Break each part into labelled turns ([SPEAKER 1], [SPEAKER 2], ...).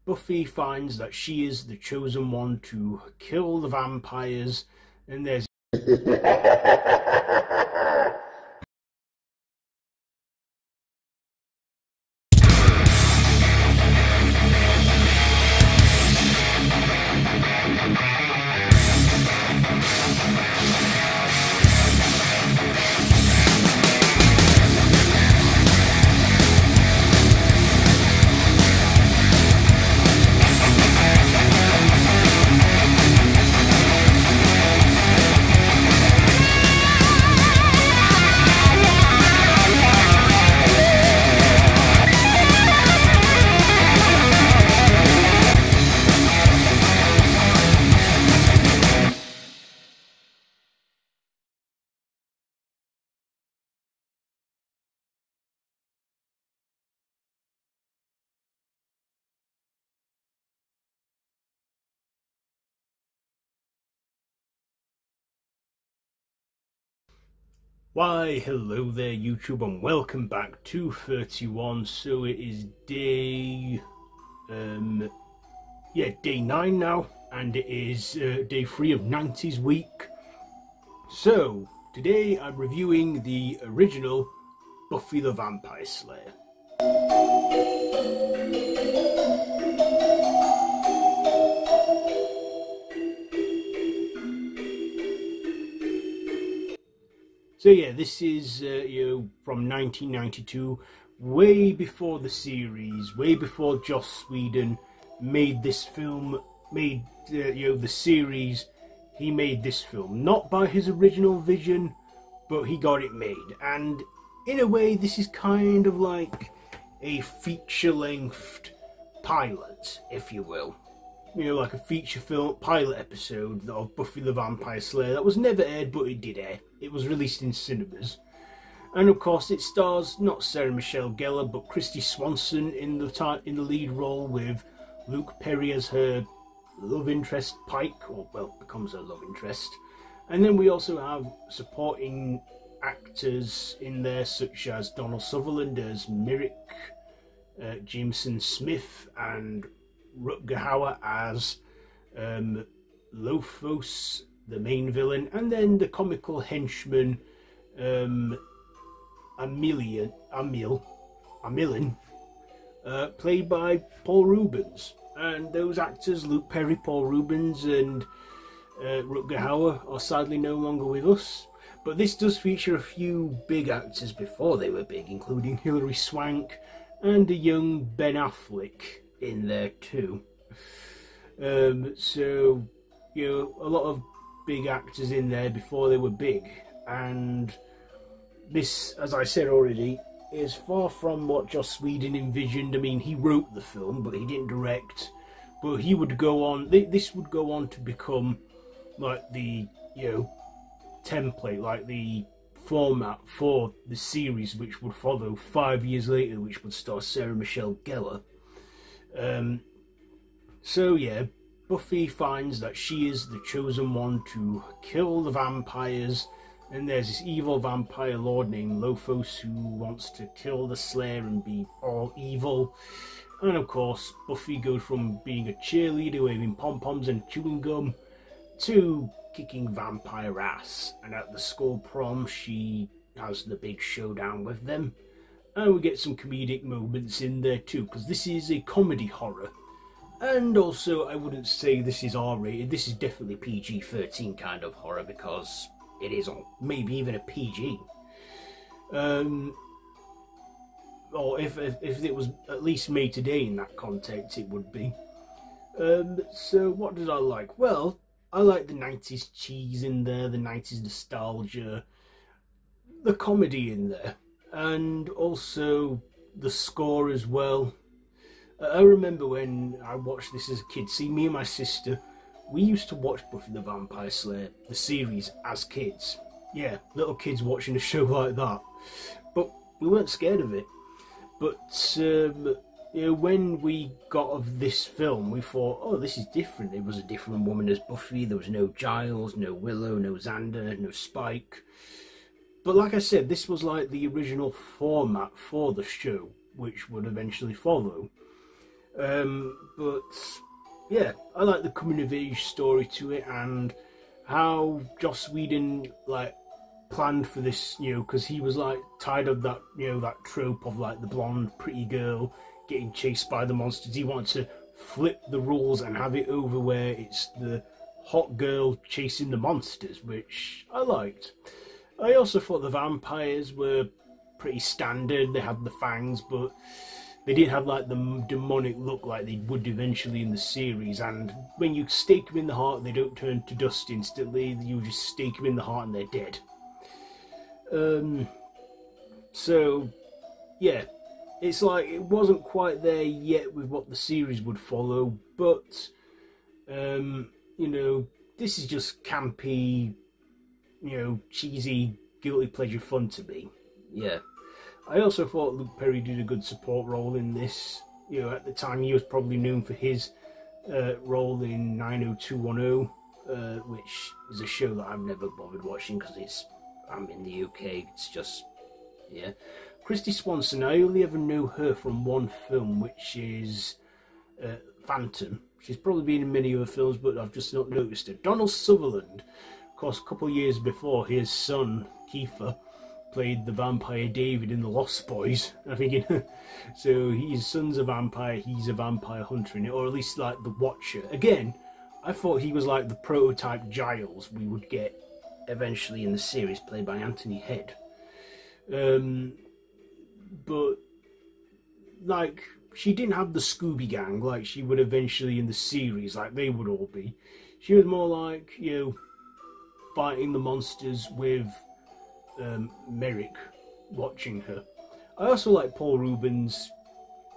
[SPEAKER 1] Buffy finds that she is the chosen one to kill the vampires, and there's Why, hello there YouTube, and welcome back to 31. So it is day 9 now, and it is day 3 of 90s week. So today I'm reviewing the original Buffy the Vampire Slayer. So yeah, this is from 1992, way before the series, way before Joss Whedon made this film, the series. He made this film, not by his original vision, but he got it made. And in a way, this is kind of like a feature-length pilot, if you will. Like a feature film pilot episode of Buffy the Vampire Slayer that was never aired, but it did air. It was released in cinemas. And of course it stars not Sarah Michelle Gellar, but Kristy Swanson in the lead role, with Luke Perry as her love interest, Pike, or well, becomes her love interest. And then we also have supporting actors in there such as Donald Sutherland as Myrick, Jameson Smith, and Rutger Hauer as Lophos, the main villain, and then the comical henchman Amilin, played by Paul Rubens. And those actors, Luke Perry, Paul Rubens, and Rutger Hauer, are sadly no longer with us. But this does feature a few big actors before they were big, including Hilary Swank and a young Ben Affleck in there too. So a lot of big actors in there before they were big, and this, as I said already, is far from what Joss Whedon envisioned. I mean, he wrote the film, but he didn't direct. But he would go on. This would go on to become like the template, like the format for the series, which would follow 5 years later, which would star Sarah Michelle Gellar. So yeah, Buffy finds that she is the chosen one to kill the vampires, and there's this evil vampire lord named Lophos who wants to kill the Slayer and be all evil. And of course, Buffy goes from being a cheerleader waving pom-poms and chewing gum to kicking vampire ass, and at the school prom she has the big showdown with them. And we get some comedic moments in there too, because this is a comedy horror. And also, I wouldn't say this is R-rated. This is definitely PG-13 kind of horror, because it is, or maybe even a PG. Or if it was at least made today in that context, it would be. So what did I like? Well, I like the 90s cheese in there, the 90s nostalgia, the comedy in there, and also the score as well. I remember when I watched this as a kid. See, me and my sister, we used to watch Buffy the Vampire Slayer, the series, as kids. Yeah, little kids watching a show like that. But we weren't scared of it. But, when we got of this film, we thought, oh, this is different. It was a different woman as Buffy. There was no Giles, no Willow, no Xander, no Spike. But like I said, this was like the original format for the show, which would eventually follow. But yeah, I like the coming of age story to it, and how Joss Whedon like planned for this, you know, because he was like tired of that, you know, that trope of like the blonde pretty girl getting chased by the monsters. He wanted to flip the rules and have it over where it's the hot girl chasing the monsters, which I liked. I also thought the vampires were pretty standard. They had the fangs, but they didn't have like the demonic look like they would eventually in the series. And when you stake them in the heart, they don't turn to dust instantly. You just stake them in the heart and they're dead. So yeah, it's like it wasn't quite there yet with what the series would follow, but you know, this is just campy, you know, cheesy, guilty pleasure fun to me. Yeah. I also thought Luke Perry did a good support role in this. You know, at the time he was probably known for his role in 90210, which is a show that I've never bothered watching because I'm in the UK. It's just, yeah. Kristy Swanson, I only ever know her from one film, which is Phantom. She's probably been in many other films, but I've just not noticed her. Donald Sutherland, of course, a couple of years before, his son, Kiefer, played the vampire David in The Lost Boys. I'm thinking, so his son's a vampire, he's a vampire hunter in it, or at least like the Watcher. Again, I thought he was like the prototype Giles we would get eventually in the series, played by Anthony Head. But like, she didn't have the Scooby Gang like she would eventually in the series, like they would all be. She was more like, you know, fighting the monsters with Merrick watching her. I also like Paul Rubens',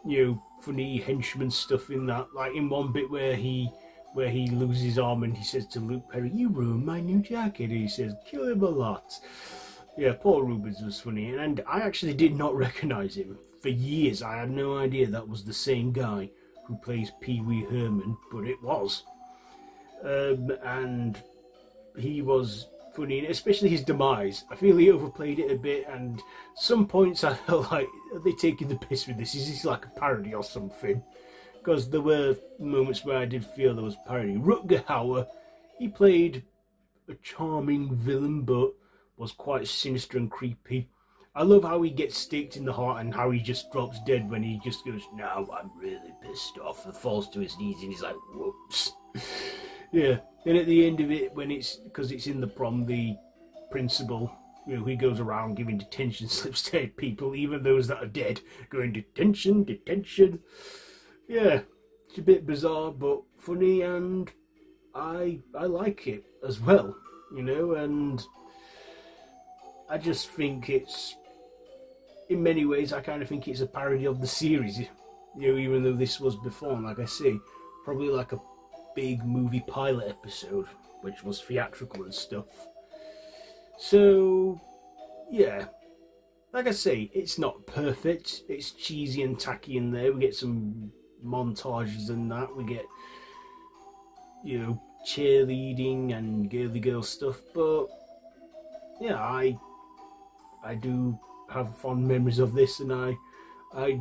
[SPEAKER 1] you know, funny henchman stuff in that, like in one bit where he loses his arm and he says to Luke Perry, "You ruined my new jacket," and he says, "Kill him a lot." Yeah, Paul Rubens was funny, and I actually did not recognise him. For years, I had no idea that was the same guy who plays Pee Wee Herman, but it was. And he was funny, and especially his demise. I feel he overplayed it a bit, and some points I felt like, are they taking the piss with this? Is this like a parody or something? Because there were moments where I did feel there was parody. Rutger Hauer, he played a charming villain, but was quite sinister and creepy. I love how he gets staked in the heart and how he just drops dead when he just goes, "No, I'm really pissed off," and falls to his knees and he's like, "Whoops." Yeah, then at the end of it, when it's, because it's in the prom, the principal, you know, he goes around giving detention slips to people, even those that are dead, going, "Detention, detention." Yeah, it's a bit bizarre but funny, and I like it as well, you know, and I just think it's, in many ways, I kind of think it's a parody of the series, you know, even though this was before, and like I say, probably like a big movie pilot episode, which was theatrical and stuff. So, yeah, like I say, it's not perfect, it's cheesy and tacky in there, we get some montages and that, we get, you know, cheerleading and girly girl stuff, but yeah, I do have fond memories of this, and I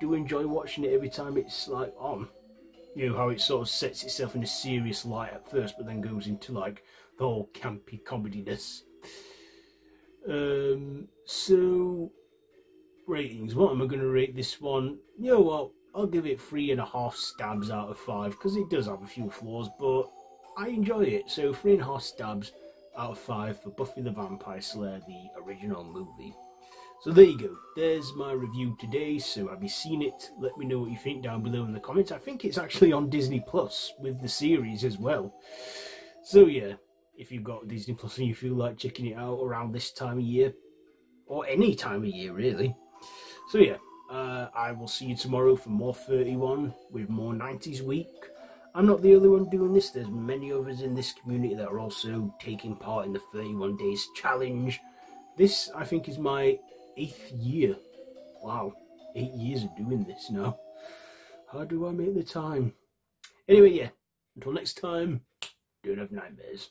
[SPEAKER 1] do enjoy watching it every time it's like on. You know, how it sort of sets itself in a serious light at first, but then goes into like the whole campy comediness. So ratings, what am I going to rate this one? You know what, I'll give it 3.5 stabs out of 5, because it does have a few flaws, but I enjoy it. So 3.5 stabs out of 5 for Buffy the Vampire Slayer, the original movie. So there you go, there's my review today. So have you seen it? Let me know what you think down below in the comments. I think it's actually on Disney Plus with the series as well. So yeah, if you've got Disney Plus and you feel like checking it out around this time of year, or any time of year really. So yeah, I will see you tomorrow for more 31 with more 90s week. I'm not the only one doing this, there's many others in this community that are also taking part in the 31 days challenge. This, I think, is my 8th year. Wow, 8 years of doing this now. How do I make the time? Anyway, yeah, until next time, don't have nightmares.